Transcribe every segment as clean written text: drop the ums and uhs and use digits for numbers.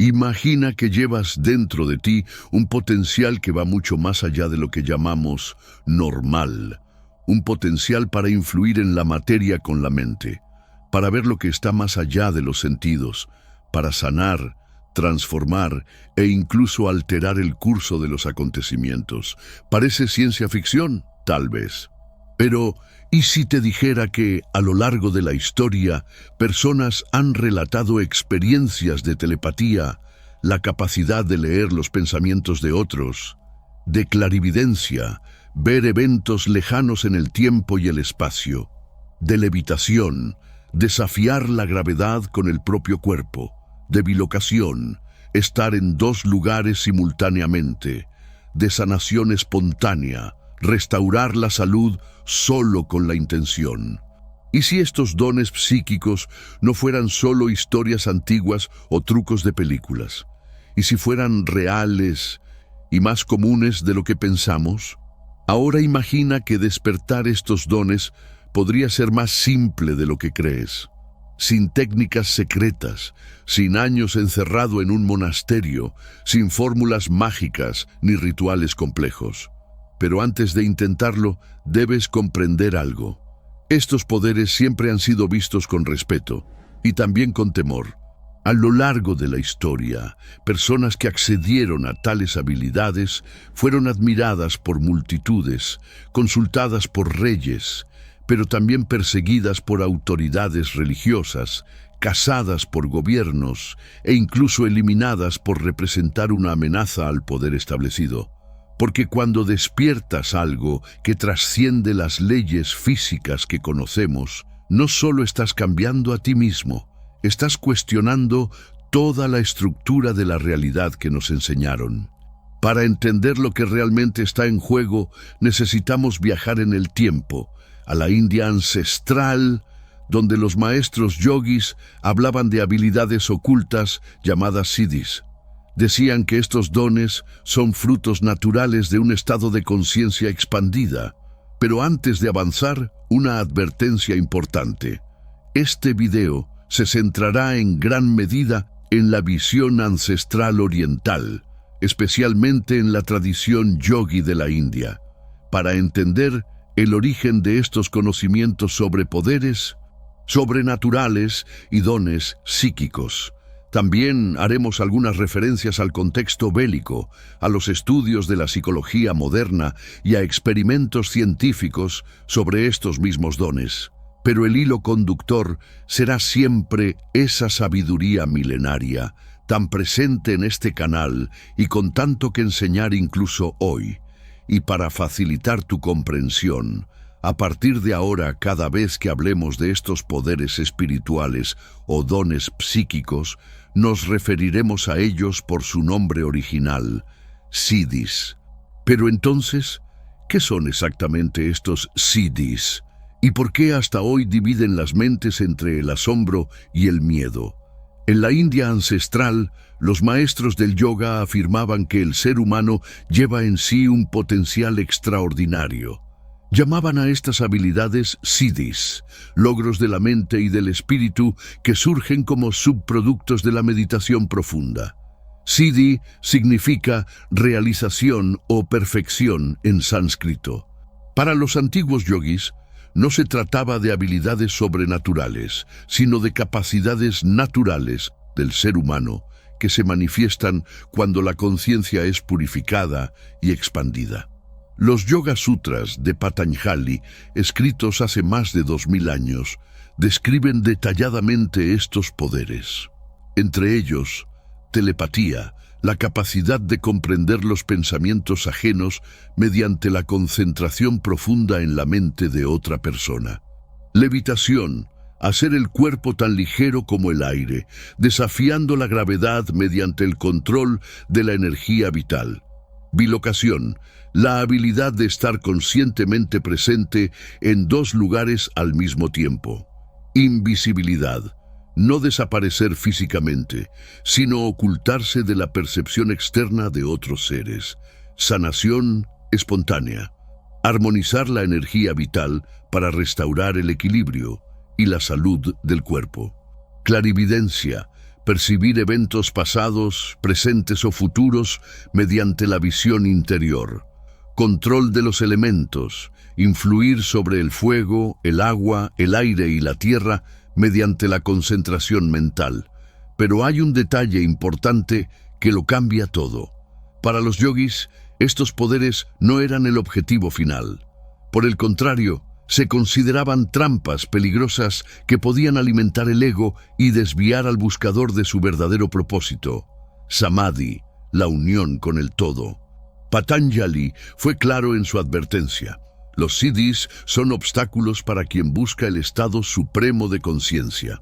Imagina que llevas dentro de ti un potencial que va mucho más allá de lo que llamamos normal. Un potencial para influir en la materia con la mente, para ver lo que está más allá de los sentidos, para sanar, transformar e incluso alterar el curso de los acontecimientos. ¿Parece ciencia ficción? Tal vez. Pero, ¿y si te dijera que, a lo largo de la historia, personas han relatado experiencias de telepatía, la capacidad de leer los pensamientos de otros, de clarividencia, ver eventos lejanos en el tiempo y el espacio, de levitación, desafiar la gravedad con el propio cuerpo, de bilocación, estar en dos lugares simultáneamente, de sanación espontánea, restaurar la salud solo con la intención? ¿Y si estos dones psíquicos no fueran solo historias antiguas o trucos de películas? ¿Y si fueran reales y más comunes de lo que pensamos? Ahora imagina que despertar estos dones podría ser más simple de lo que crees, sin técnicas secretas, sin años encerrado en un monasterio, sin fórmulas mágicas ni rituales complejos. Pero antes de intentarlo, debes comprender algo. Estos poderes siempre han sido vistos con respeto y también con temor. A lo largo de la historia, personas que accedieron a tales habilidades fueron admiradas por multitudes, consultadas por reyes, pero también perseguidas por autoridades religiosas, cazadas por gobiernos e incluso eliminadas por representar una amenaza al poder establecido. Porque cuando despiertas algo que trasciende las leyes físicas que conocemos, no solo estás cambiando a ti mismo, estás cuestionando toda la estructura de la realidad que nos enseñaron. Para entender lo que realmente está en juego, necesitamos viajar en el tiempo, a la India ancestral, donde los maestros yogis hablaban de habilidades ocultas llamadas siddhis. Decían que estos dones son frutos naturales de un estado de conciencia expandida. Pero antes de avanzar, una advertencia importante. Este video se centrará en gran medida en la visión ancestral oriental, especialmente en la tradición yogi de la India, para entender el origen de estos conocimientos sobre poderes sobrenaturales y dones psíquicos. También haremos algunas referencias al contexto bélico, a los estudios de la psicología moderna y a experimentos científicos sobre estos mismos dones. Pero el hilo conductor será siempre esa sabiduría milenaria, tan presente en este canal y con tanto que enseñar incluso hoy. Y para facilitar tu comprensión, a partir de ahora, cada vez que hablemos de estos poderes espirituales o dones psíquicos, nos referiremos a ellos por su nombre original, siddhis. Pero entonces, ¿qué son exactamente estos siddhis? ¿Y por qué hasta hoy dividen las mentes entre el asombro y el miedo? En la India ancestral, los maestros del yoga afirmaban que el ser humano lleva en sí un potencial extraordinario. Llamaban a estas habilidades siddhis, logros de la mente y del espíritu que surgen como subproductos de la meditación profunda. Siddhi significa realización o perfección en sánscrito. Para los antiguos yogis, no se trataba de habilidades sobrenaturales, sino de capacidades naturales del ser humano que se manifiestan cuando la conciencia es purificada y expandida. Los Yoga Sutras de Patanjali, escritos hace más de 2000 años, describen detalladamente estos poderes. Entre ellos, telepatía, la capacidad de comprender los pensamientos ajenos mediante la concentración profunda en la mente de otra persona. Levitación, hacer el cuerpo tan ligero como el aire, desafiando la gravedad mediante el control de la energía vital. Bilocación, la habilidad de estar conscientemente presente en dos lugares al mismo tiempo. Invisibilidad, no desaparecer físicamente, sino ocultarse de la percepción externa de otros seres. Sanación espontánea, armonizar la energía vital para restaurar el equilibrio y la salud del cuerpo. Clarividencia, percibir eventos pasados, presentes o futuros mediante la visión interior, control de los elementos, influir sobre el fuego, el agua, el aire y la tierra mediante la concentración mental. Pero hay un detalle importante que lo cambia todo. Para los yogis, estos poderes no eran el objetivo final. Por el contrario, se consideraban trampas peligrosas que podían alimentar el ego y desviar al buscador de su verdadero propósito, samadhi, la unión con el todo. Patanjali fue claro en su advertencia. Los siddhis son obstáculos para quien busca el estado supremo de conciencia.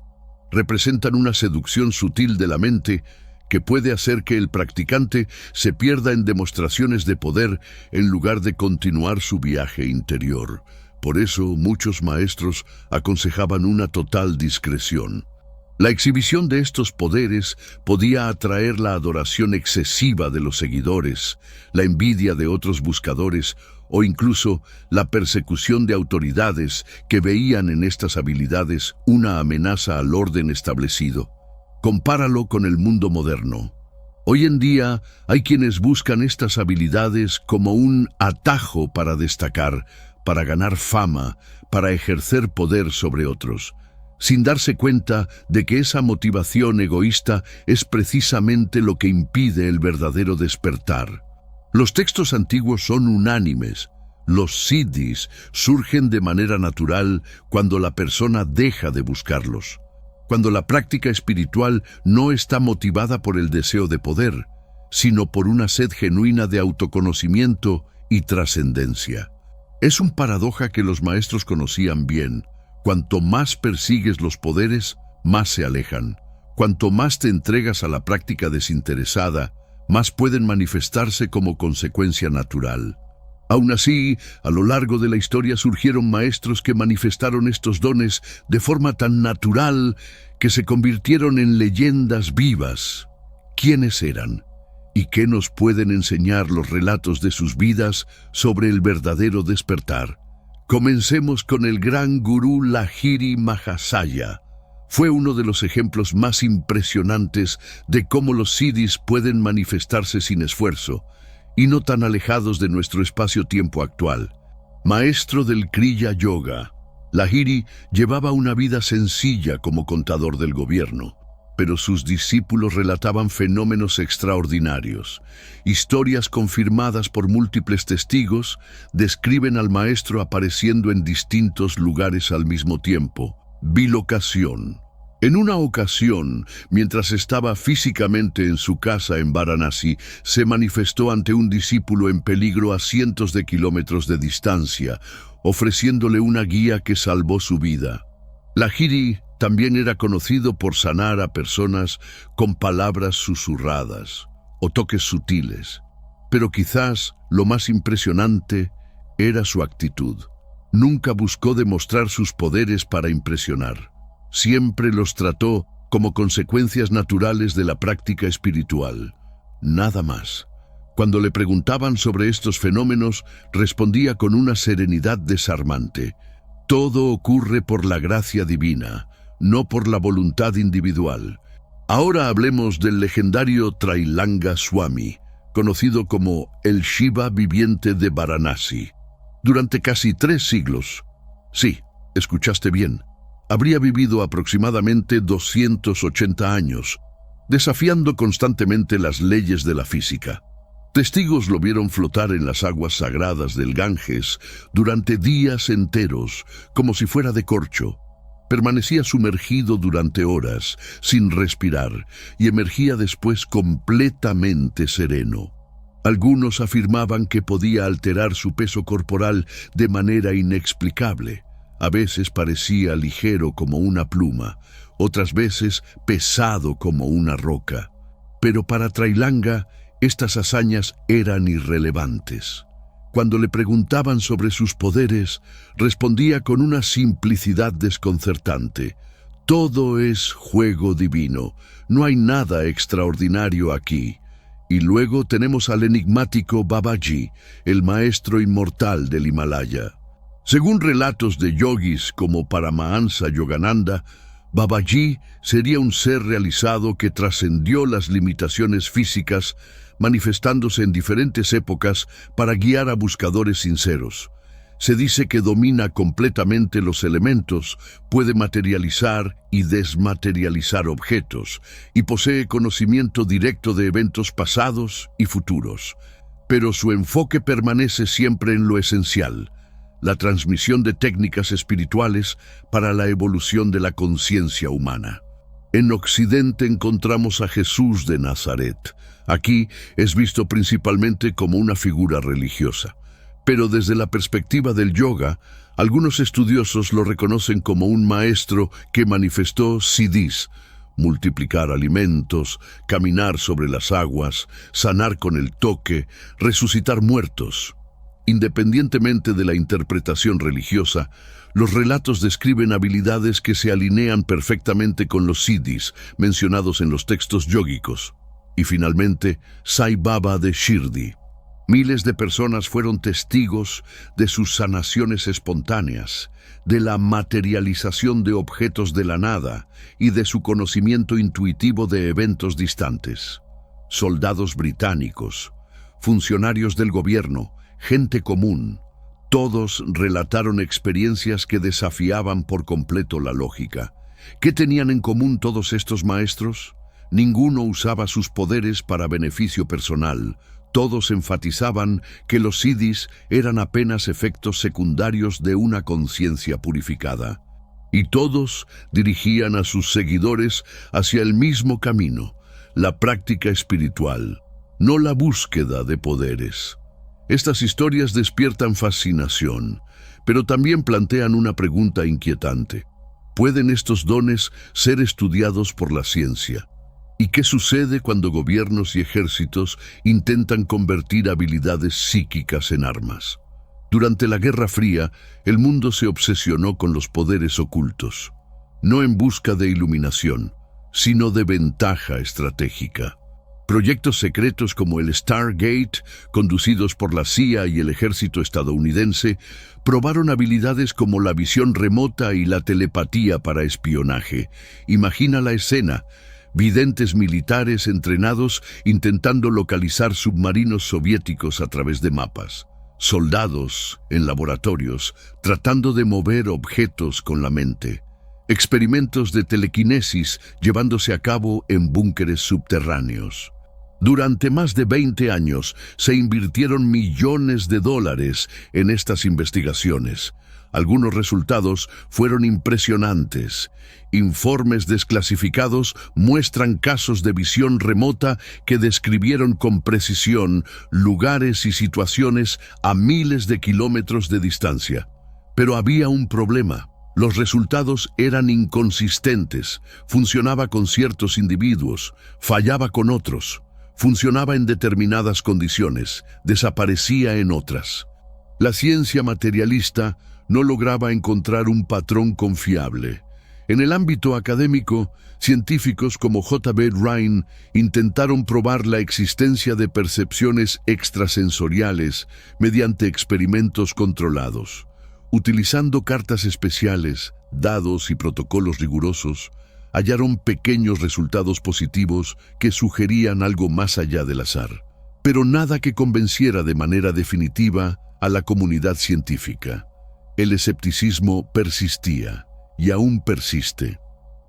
Representan una seducción sutil de la mente que puede hacer que el practicante se pierda en demostraciones de poder en lugar de continuar su viaje interior. Por eso muchos maestros aconsejaban una total discreción. La exhibición de estos poderes podía atraer la adoración excesiva de los seguidores, la envidia de otros buscadores o incluso la persecución de autoridades que veían en estas habilidades una amenaza al orden establecido. Compáralo con el mundo moderno. Hoy en día hay quienes buscan estas habilidades como un atajo para destacar, para ganar fama, para ejercer poder sobre otros, sin darse cuenta de que esa motivación egoísta es precisamente lo que impide el verdadero despertar. Los textos antiguos son unánimes. Los siddhis surgen de manera natural cuando la persona deja de buscarlos, cuando la práctica espiritual no está motivada por el deseo de poder, sino por una sed genuina de autoconocimiento y trascendencia. Es un paradoja que los maestros conocían bien. Cuanto más persigues los poderes, más se alejan. Cuanto más te entregas a la práctica desinteresada, más pueden manifestarse como consecuencia natural. Aún así, a lo largo de la historia surgieron maestros que manifestaron estos dones de forma tan natural que se convirtieron en leyendas vivas. ¿Quiénes eran? ¿Y qué nos pueden enseñar los relatos de sus vidas sobre el verdadero despertar? Comencemos con el gran gurú Lahiri Mahasaya. Fue uno de los ejemplos más impresionantes de cómo los siddhis pueden manifestarse sin esfuerzo y no tan alejados de nuestro espacio-tiempo actual. Maestro del Kriya Yoga, Lahiri llevaba una vida sencilla como contador del gobierno, pero sus discípulos relataban fenómenos extraordinarios. Historias confirmadas por múltiples testigos describen al maestro apareciendo en distintos lugares al mismo tiempo. Bilocación. En una ocasión, mientras estaba físicamente en su casa en Varanasi, se manifestó ante un discípulo en peligro a cientos de kilómetros de distancia, ofreciéndole una guía que salvó su vida. Lahiri también era conocido por sanar a personas con palabras susurradas o toques sutiles, pero quizás lo más impresionante era su actitud. Nunca buscó demostrar sus poderes para impresionar. Siempre los trató como consecuencias naturales de la práctica espiritual. Nada más. Cuando le preguntaban sobre estos fenómenos, respondía con una serenidad desarmante. Todo ocurre por la gracia divina, no por la voluntad individual. Ahora hablemos del legendario Trailanga Swami, conocido como el Shiva viviente de Varanasi. Durante casi 3 siglos, sí, escuchaste bien, habría vivido aproximadamente 280 años, desafiando constantemente las leyes de la física. Testigos lo vieron flotar en las aguas sagradas del Ganges durante días enteros, como si fuera de corcho. Permanecía sumergido durante horas, sin respirar, y emergía después completamente sereno. Algunos afirmaban que podía alterar su peso corporal de manera inexplicable. A veces parecía ligero como una pluma, otras veces pesado como una roca. Pero para Trailanga, estas hazañas eran irrelevantes. Cuando le preguntaban sobre sus poderes, respondía con una simplicidad desconcertante. Todo es juego divino, no hay nada extraordinario aquí. Y luego tenemos al enigmático Babaji, el maestro inmortal del Himalaya. Según relatos de yogis como Paramahansa Yogananda, Babaji sería un ser realizado que trascendió las limitaciones físicas, manifestándose en diferentes épocas para guiar a buscadores sinceros. Se dice que domina completamente los elementos, puede materializar y desmaterializar objetos, y posee conocimiento directo de eventos pasados y futuros. Pero su enfoque permanece siempre en lo esencial: la transmisión de técnicas espirituales para la evolución de la conciencia humana. En Occidente encontramos a Jesús de Nazaret. Aquí es visto principalmente como una figura religiosa. Pero desde la perspectiva del yoga, algunos estudiosos lo reconocen como un maestro que manifestó siddhis: multiplicar alimentos, caminar sobre las aguas, sanar con el toque, resucitar muertos. Independientemente de la interpretación religiosa, los relatos describen habilidades que se alinean perfectamente con los siddhis mencionados en los textos yógicos. Y finalmente, Sai Baba de Shirdi. Miles de personas fueron testigos de sus sanaciones espontáneas, de la materialización de objetos de la nada y de su conocimiento intuitivo de eventos distantes. Soldados británicos, funcionarios del gobierno, gente común, todos relataron experiencias que desafiaban por completo la lógica. ¿Qué tenían en común todos estos maestros? Ninguno usaba sus poderes para beneficio personal. Todos enfatizaban que los siddhis eran apenas efectos secundarios de una conciencia purificada. Y todos dirigían a sus seguidores hacia el mismo camino: la práctica espiritual, no la búsqueda de poderes. Estas historias despiertan fascinación, pero también plantean una pregunta inquietante. ¿Pueden estos dones ser estudiados por la ciencia? ¿Y qué sucede cuando gobiernos y ejércitos intentan convertir habilidades psíquicas en armas? Durante la Guerra Fría, el mundo se obsesionó con los poderes ocultos, no en busca de iluminación, sino de ventaja estratégica. Proyectos secretos como el Stargate, conducidos por la CIA y el ejército estadounidense, probaron habilidades como la visión remota y la telepatía para espionaje. Imagina la escena: videntes militares entrenados intentando localizar submarinos soviéticos a través de mapas. Soldados en laboratorios tratando de mover objetos con la mente. Experimentos de telequinesis llevándose a cabo en búnkeres subterráneos. Durante más de 20 años se invirtieron millones de dólares en estas investigaciones. Algunos resultados fueron impresionantes. Informes desclasificados muestran casos de visión remota que describieron con precisión lugares y situaciones a miles de kilómetros de distancia. Pero había un problema. Los resultados eran inconsistentes. Funcionaba con ciertos individuos, fallaba con otros. Funcionaba en determinadas condiciones, desaparecía en otras. La ciencia materialista no lograba encontrar un patrón confiable. En el ámbito académico, científicos como J.B. Rhine intentaron probar la existencia de percepciones extrasensoriales mediante experimentos controlados. Utilizando cartas especiales, dados y protocolos rigurosos, hallaron pequeños resultados positivos que sugerían algo más allá del azar. Pero nada que convenciera de manera definitiva a la comunidad científica. El escepticismo persistía y aún persiste.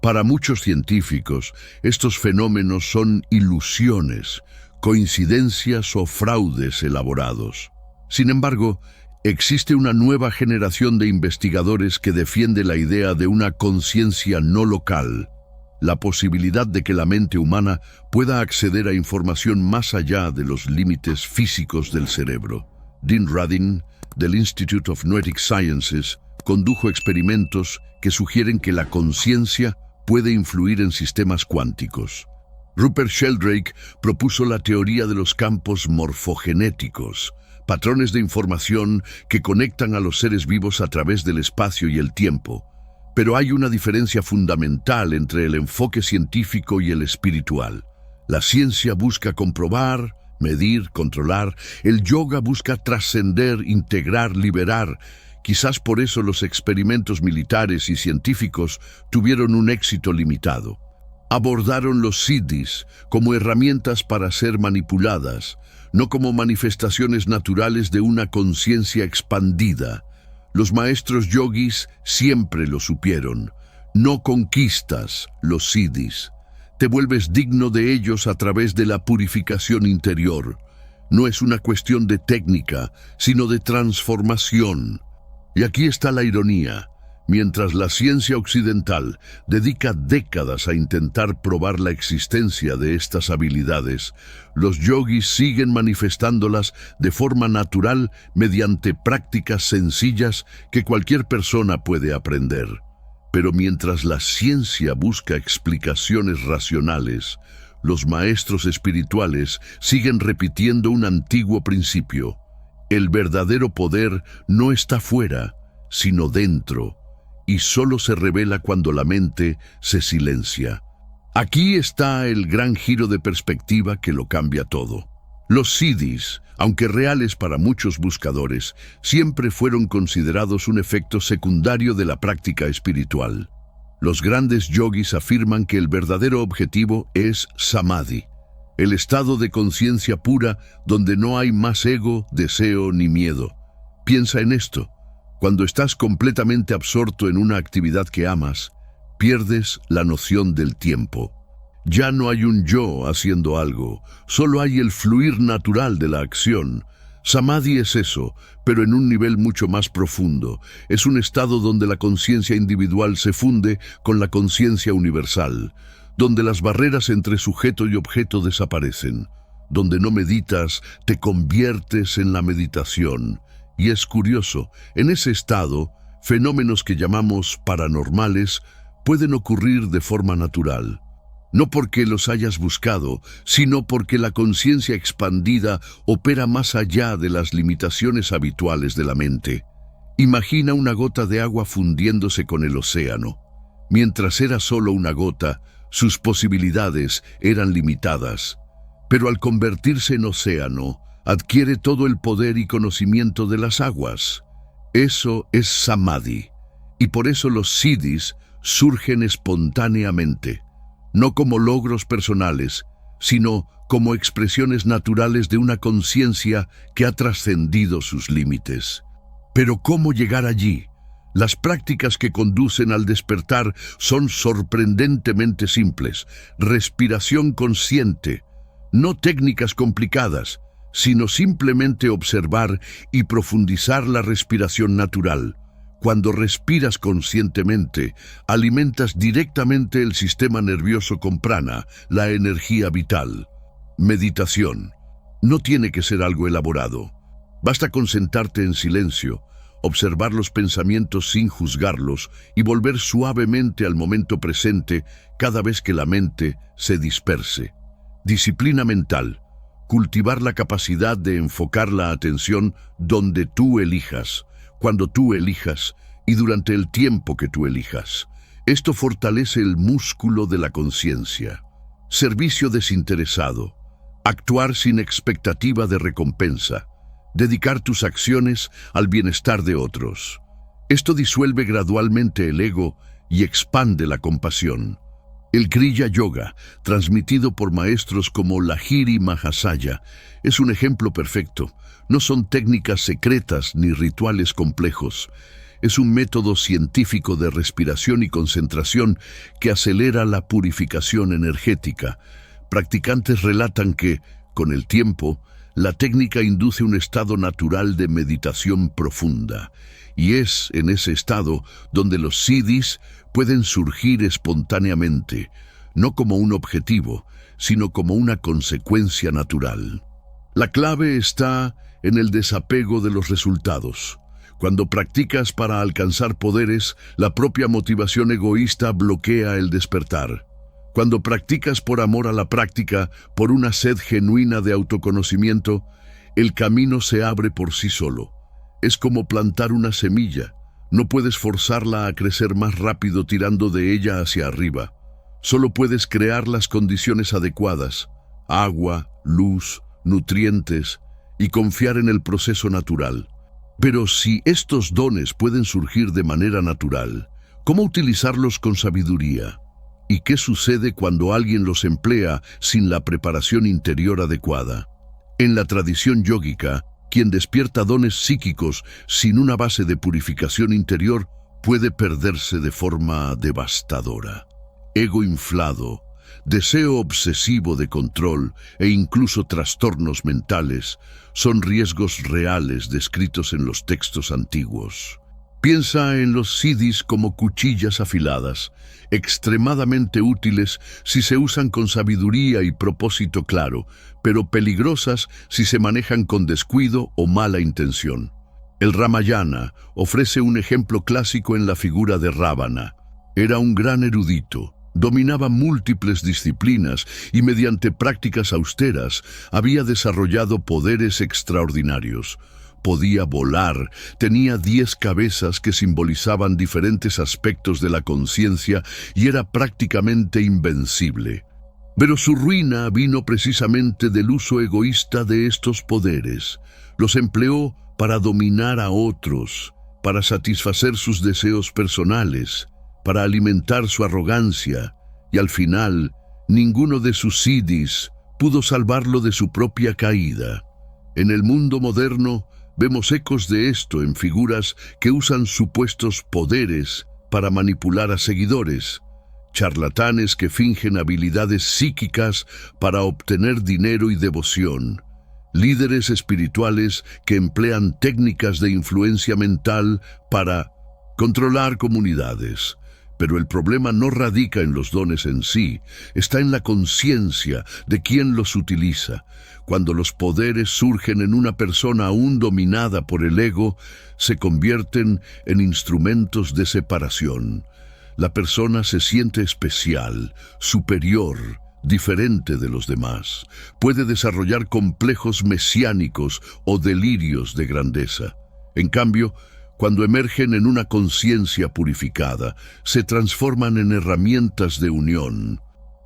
Para muchos científicos, estos fenómenos son ilusiones, coincidencias o fraudes elaborados. Sin embargo, existe una nueva generación de investigadores que defiende la idea de una conciencia no local, la posibilidad de que la mente humana pueda acceder a información más allá de los límites físicos del cerebro. Dean Radin, del Institute of Noetic Sciences, condujo experimentos que sugieren que la conciencia puede influir en sistemas cuánticos. Rupert Sheldrake propuso la teoría de los campos morfogenéticos, patrones de información que conectan a los seres vivos a través del espacio y el tiempo. Pero hay una diferencia fundamental entre el enfoque científico y el espiritual. La ciencia busca comprobar, medir, controlar. El yoga busca trascender, integrar, liberar. Quizás por eso los experimentos militares y científicos tuvieron un éxito limitado. Abordaron los siddhis como herramientas para ser manipuladas, no como manifestaciones naturales de una conciencia expandida. Los maestros yogis siempre lo supieron. No conquistas los siddhis. Te vuelves digno de ellos a través de la purificación interior. No es una cuestión de técnica, sino de transformación. Y aquí está la ironía. Mientras la ciencia occidental dedica décadas a intentar probar la existencia de estas habilidades, los yogis siguen manifestándolas de forma natural mediante prácticas sencillas que cualquier persona puede aprender. Pero mientras la ciencia busca explicaciones racionales, los maestros espirituales siguen repitiendo un antiguo principio. El verdadero poder no está fuera, sino dentro, y solo se revela cuando la mente se silencia. Aquí está el gran giro de perspectiva que lo cambia todo. Los siddhis, aunque reales para muchos buscadores, siempre fueron considerados un efecto secundario de la práctica espiritual. Los grandes yogis afirman que el verdadero objetivo es samadhi, el estado de conciencia pura donde no hay más ego, deseo ni miedo. Piensa en esto. Cuando estás completamente absorto en una actividad que amas, pierdes la noción del tiempo. Ya no hay un yo haciendo algo, solo hay el fluir natural de la acción. Samadhi es eso, pero en un nivel mucho más profundo. Es un estado donde la conciencia individual se funde con la conciencia universal, donde las barreras entre sujeto y objeto desaparecen, donde no meditas, te conviertes en la meditación. Y es curioso, en ese estado, fenómenos que llamamos paranormales pueden ocurrir de forma natural. No porque los hayas buscado, sino porque la conciencia expandida opera más allá de las limitaciones habituales de la mente. Imagina una gota de agua fundiéndose con el océano. Mientras era solo una gota, sus posibilidades eran limitadas. Pero al convertirse en océano, adquiere todo el poder y conocimiento de las aguas. Eso es samadhi, y por eso los siddhis surgen espontáneamente, no como logros personales, sino como expresiones naturales de una conciencia que ha trascendido sus límites. Pero ¿cómo llegar allí? Las prácticas que conducen al despertar son sorprendentemente simples. Respiración consciente, no técnicas complicadas, sino simplemente observar y profundizar la respiración natural. Cuando respiras conscientemente, alimentas directamente el sistema nervioso con prana, la energía vital. Meditación. No tiene que ser algo elaborado. Basta con sentarte en silencio, observar los pensamientos sin juzgarlos y volver suavemente al momento presente cada vez que la mente se disperse. Disciplina mental. Cultivar la capacidad de enfocar la atención donde tú elijas, cuando tú elijas y durante el tiempo que tú elijas. Esto fortalece el músculo de la conciencia. Servicio desinteresado. Actuar sin expectativa de recompensa. Dedicar tus acciones al bienestar de otros. Esto disuelve gradualmente el ego y expande la compasión. El Kriya Yoga, transmitido por maestros como Lahiri Mahasaya, es un ejemplo perfecto. No son técnicas secretas ni rituales complejos. Es un método científico de respiración y concentración que acelera la purificación energética. Practicantes relatan que, con el tiempo, la técnica induce un estado natural de meditación profunda. Y es en ese estado donde los siddhis pueden surgir espontáneamente, no como un objetivo, sino como una consecuencia natural. La clave está en el desapego de los resultados. Cuando practicas para alcanzar poderes, la propia motivación egoísta bloquea el despertar. Cuando practicas por amor a la práctica, por una sed genuina de autoconocimiento, el camino se abre por sí solo. Es como plantar una semilla. No puedes forzarla a crecer más rápido tirando de ella hacia arriba. Solo puedes crear las condiciones adecuadas, agua, luz, nutrientes, y confiar en el proceso natural. Pero si estos dones pueden surgir de manera natural, ¿cómo utilizarlos con sabiduría? ¿Y qué sucede cuando alguien los emplea sin la preparación interior adecuada? En la tradición yógica, quien despierta dones psíquicos sin una base de purificación interior puede perderse de forma devastadora. Ego inflado, deseo obsesivo de control e incluso trastornos mentales son riesgos reales descritos en los textos antiguos. Piensa en los siddhis como cuchillas afiladas, extremadamente útiles si se usan con sabiduría y propósito claro, pero peligrosas si se manejan con descuido o mala intención. El Ramayana ofrece un ejemplo clásico en la figura de Rávana. Era un gran erudito, dominaba múltiples disciplinas y mediante prácticas austeras había desarrollado poderes extraordinarios. Podía volar, tenía 10 cabezas que simbolizaban diferentes aspectos de la conciencia y era prácticamente invencible. Pero su ruina vino precisamente del uso egoísta de estos poderes. Los empleó para dominar a otros, para satisfacer sus deseos personales, para alimentar su arrogancia, y al final, ninguno de sus siddhis pudo salvarlo de su propia caída. En el mundo moderno, vemos ecos de esto en figuras que usan supuestos poderes para manipular a seguidores, charlatanes que fingen habilidades psíquicas para obtener dinero y devoción, líderes espirituales que emplean técnicas de influencia mental para controlar comunidades. Pero el problema no radica en los dones en sí, está en la conciencia de quien los utiliza. Cuando los poderes surgen en una persona aún dominada por el ego, se convierten en instrumentos de separación. La persona se siente especial, superior, diferente de los demás. Puede desarrollar complejos mesiánicos o delirios de grandeza. En cambio, cuando emergen en una conciencia purificada, se transforman en herramientas de unión.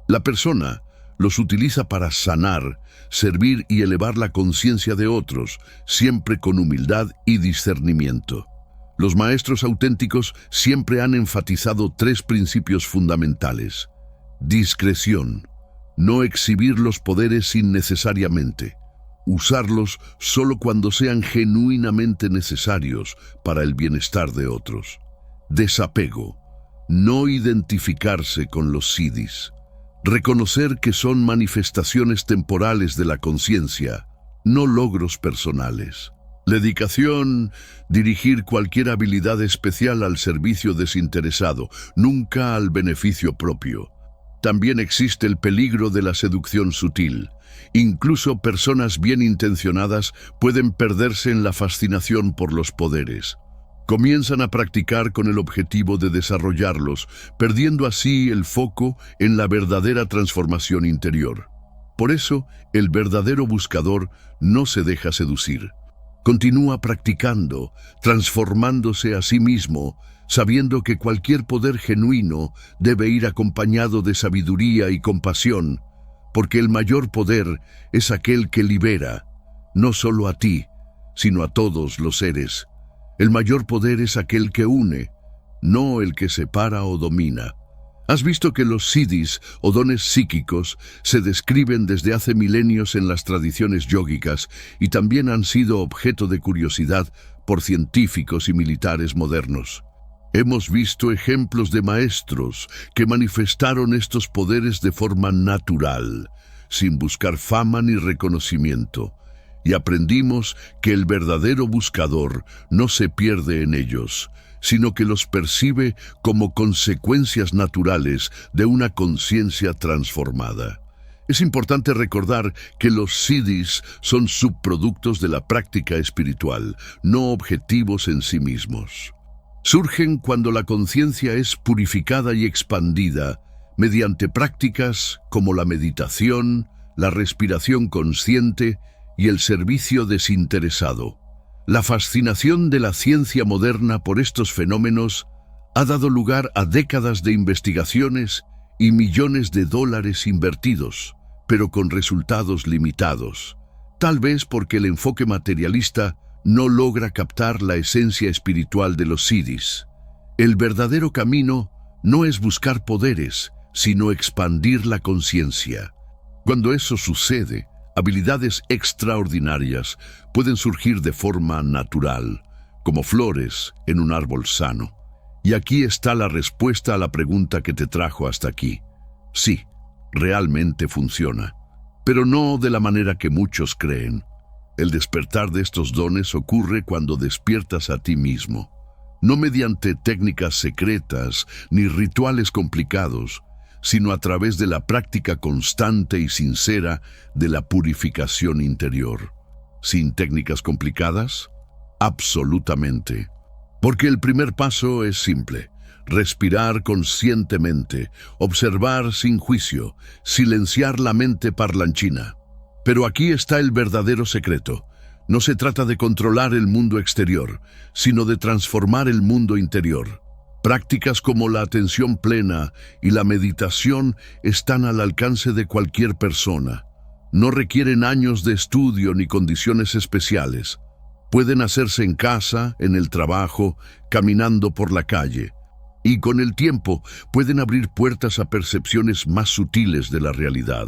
La persona los utiliza para sanar, servir y elevar la conciencia de otros, siempre con humildad y discernimiento. Los maestros auténticos siempre han enfatizado 3 principios fundamentales. Discreción, no exhibir los poderes innecesariamente. Usarlos solo cuando sean genuinamente necesarios para el bienestar de otros. Desapego, no identificarse con los siddhis. Reconocer que son manifestaciones temporales de la conciencia, no logros personales. Dedicación, dirigir cualquier habilidad especial al servicio desinteresado, nunca al beneficio propio. También existe el peligro de la seducción sutil. Incluso personas bien intencionadas pueden perderse en la fascinación por los poderes. Comienzan a practicar con el objetivo de desarrollarlos, perdiendo así el foco en la verdadera transformación interior. Por eso, el verdadero buscador no se deja seducir. Continúa practicando, transformándose a sí mismo, sabiendo que cualquier poder genuino debe ir acompañado de sabiduría y compasión, porque el mayor poder es aquel que libera, no solo a ti, sino a todos los seres. El mayor poder es aquel que une, no el que separa o domina. ¿Has visto que los siddhis o dones psíquicos se describen desde hace milenios en las tradiciones yógicas y también han sido objeto de curiosidad por científicos y militares modernos? Hemos visto ejemplos de maestros que manifestaron estos poderes de forma natural, sin buscar fama ni reconocimiento, y aprendimos que el verdadero buscador no se pierde en ellos, sino que los percibe como consecuencias naturales de una conciencia transformada. Es importante recordar que los siddhis son subproductos de la práctica espiritual, no objetivos en sí mismos. Surgen cuando la conciencia es purificada y expandida mediante prácticas como la meditación, la respiración consciente y el servicio desinteresado. La fascinación de la ciencia moderna por estos fenómenos ha dado lugar a décadas de investigaciones y millones de dólares invertidos, pero con resultados limitados, tal vez porque el enfoque materialista no logra captar la esencia espiritual de los siddhis. El verdadero camino no es buscar poderes, sino expandir la conciencia. Cuando eso sucede, habilidades extraordinarias pueden surgir de forma natural, como flores en un árbol sano. Y aquí está la respuesta a la pregunta que te trajo hasta aquí. Sí, realmente funciona, pero no de la manera que muchos creen. El despertar de estos dones ocurre cuando despiertas a ti mismo, no mediante técnicas secretas ni rituales complicados, sino a través de la práctica constante y sincera de la purificación interior. ¿Sin técnicas complicadas? Absolutamente. Porque el primer paso es simple: respirar conscientemente, observar sin juicio, silenciar la mente parlanchina. Pero aquí está el verdadero secreto. No se trata de controlar el mundo exterior, sino de transformar el mundo interior. Prácticas como la atención plena y la meditación están al alcance de cualquier persona. No requieren años de estudio ni condiciones especiales. Pueden hacerse en casa, en el trabajo, caminando por la calle. Y con el tiempo pueden abrir puertas a percepciones más sutiles de la realidad.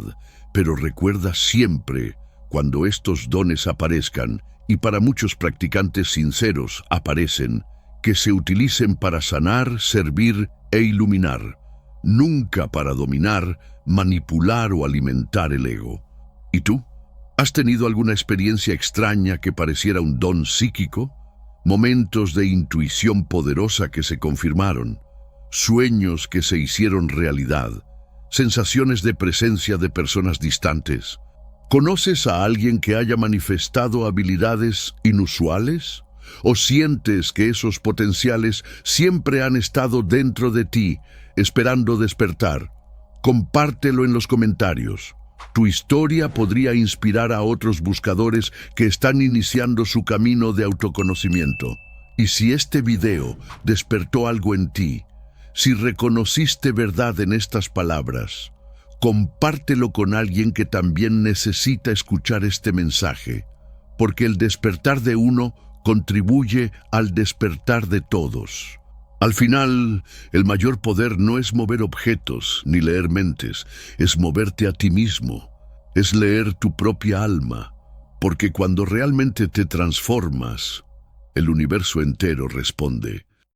Pero recuerda siempre, cuando estos dones aparezcan, y para muchos practicantes sinceros aparecen, que se utilicen para sanar, servir e iluminar, nunca para dominar, manipular o alimentar el ego. ¿Y tú? ¿Has tenido alguna experiencia extraña que pareciera un don psíquico? Momentos de intuición poderosa que se confirmaron, sueños que se hicieron realidad, sensaciones de presencia de personas distantes. ¿Conoces a alguien que haya manifestado habilidades inusuales? ¿O sientes que esos potenciales siempre han estado dentro de ti, esperando despertar? Compártelo en los comentarios. Tu historia podría inspirar a otros buscadores que están iniciando su camino de autoconocimiento. Y si este video despertó algo en ti, si reconociste verdad en estas palabras, compártelo con alguien que también necesita escuchar este mensaje, porque el despertar de uno contribuye al despertar de todos. Al final, el mayor poder no es mover objetos ni leer mentes, es moverte a ti mismo, es leer tu propia alma, porque cuando realmente te transformas, el universo entero responde.